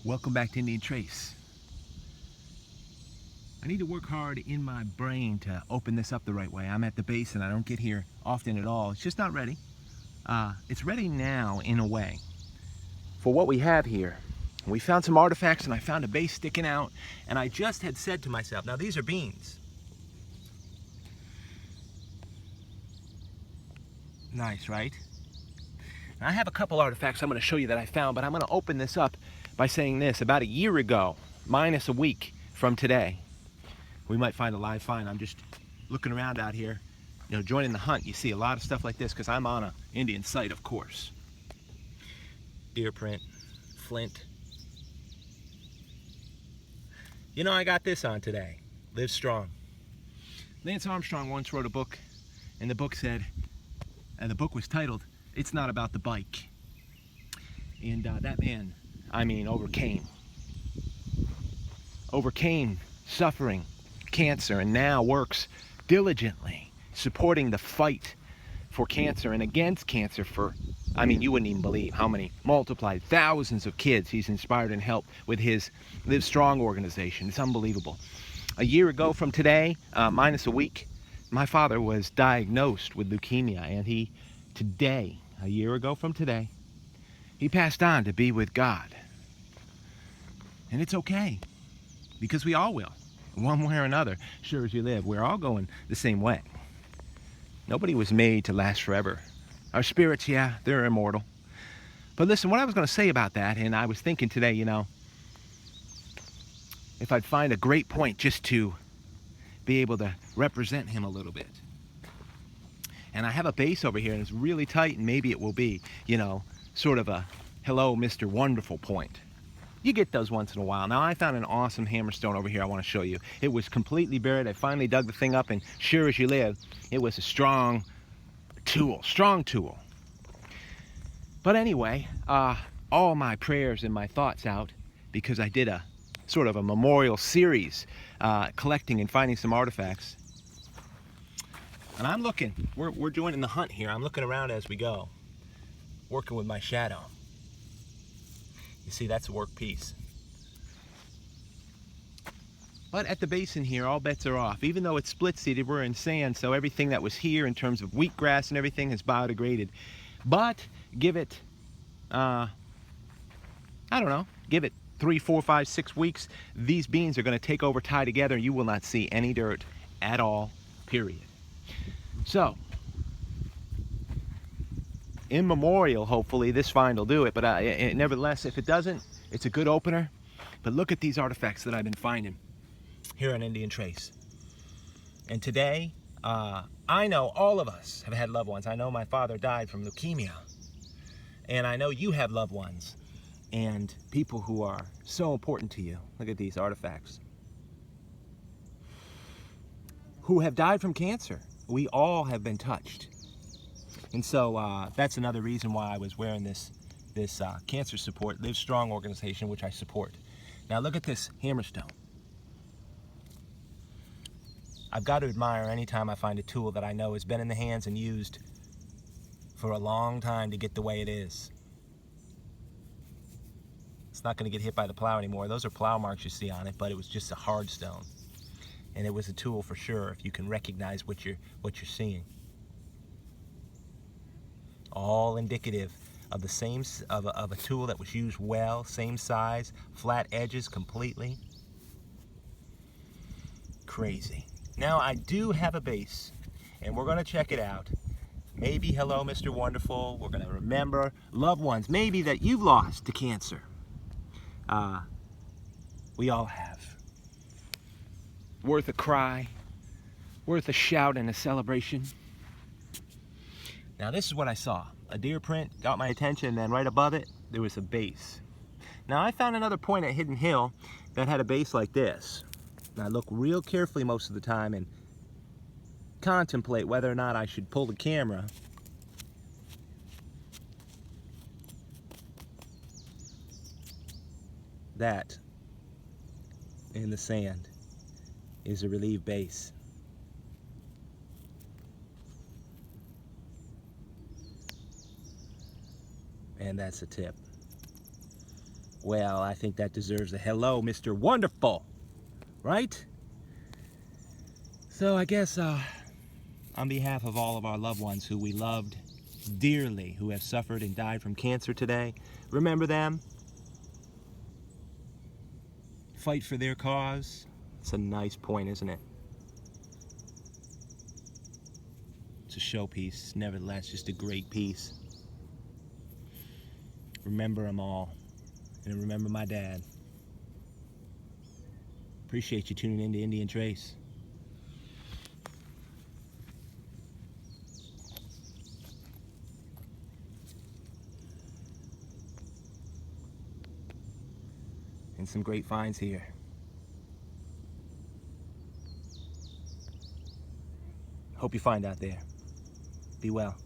Welcome back to Indian Trace. I need to work hard in my brain to open this up the right way. I'm at the base and I don't get here often at all. It's just not ready. It's ready now in a way for what we have here. We found some artifacts and I found a base sticking out, and I just had said to myself, now these are beans. Nice, right? And I have a couple artifacts I'm going to show you that I found, but I'm going to open this up by saying this. About a year ago, minus a week from today, we might find a live find. I'm just looking around out here, joining the hunt. You see a lot of stuff like this because I'm on an Indian site, of course. Deer print, flint. I got this on today. Live Strong. Lance Armstrong once wrote a book, and the book said, and the book was titled, "It's Not About the Bike." And that man, overcame suffering, cancer, and now works diligently supporting the fight for cancer and against cancer for, you wouldn't even believe how many multiplied thousands of kids he's inspired and helped with his Live Strong organization. It's unbelievable. A year ago from today, minus a week, my father was diagnosed with leukemia, and a year ago from today, he passed on to be with God. And it's okay, because we all will, one way or another. Sure as you live, we're all going the same way. Nobody was made to last forever. Our spirits, yeah, they're immortal. But listen, what I was going to say about that, and I was thinking today, if I'd find a great point just to be able to represent him a little bit. And I have a base over here, and it's really tight, and maybe it will be, sort of a hello, Mr. Wonderful point. You get those once in a while. Now, I found an awesome hammerstone over here I want to show you. It was completely buried. I finally dug the thing up, and sure as you live, it was a strong tool. But anyway, all my prayers and my thoughts out, because I did a sort of a memorial series collecting and finding some artifacts. And I'm looking, we're joining the hunt here. I'm looking around as we go, working with my shadow. You see, that's a work piece. But at the basin here, all bets are off. Even though it's split-seeded, we're in sand, so everything that was here in terms of wheatgrass and everything has biodegraded. But give it, give it 3, 4, 5, 6 weeks. These beans are going to take over, tie together, and you will not see any dirt at all, period. So, in memorial, hopefully, this find will do it. But nevertheless, if it doesn't, it's a good opener. But look at these artifacts that I've been finding here on Indian Trace. And today, I know all of us have had loved ones. I know my father died from leukemia. And I know you have loved ones and people who are so important to you. Look at these artifacts. Who have died from cancer. We all have been touched. And so that's another reason why I was wearing this cancer support, Live Strong organization, which I support. Now look at this hammerstone. I've got to admire anytime I find a tool that I know has been in the hands and used for a long time to get the way it is. It's not going to get hit by the plow anymore. Those are plow marks you see on it, but it was just a hard stone. And it was a tool for sure, if you can recognize what you're seeing. All indicative of the same of a tool that was used well, same size, flat edges completely. Crazy. Now I do have a base, and we're going to check it out. Maybe hello, Mr. Wonderful. We're going to remember loved ones, maybe that you've lost to cancer. We all have. Worth a cry, worth a shout and a celebration. Now this is what I saw. A deer print got my attention, and then right above it, there was a base. Now I found another point at Hidden Hill that had a base like this. And I look real carefully most of the time and contemplate whether or not I should pull the camera. That in the sand is a relief base. And that's a tip. Well, I think that deserves a hello, Mr. Wonderful, right? So I guess on behalf of all of our loved ones who we loved dearly, who have suffered and died from cancer today, remember them. Fight for their cause. It's a nice point, isn't it? It's a showpiece, nevertheless, just a great piece. Remember them all, and remember my dad. Appreciate you tuning in to Indian Trace. And some great finds here. Hope you find out there. Be well.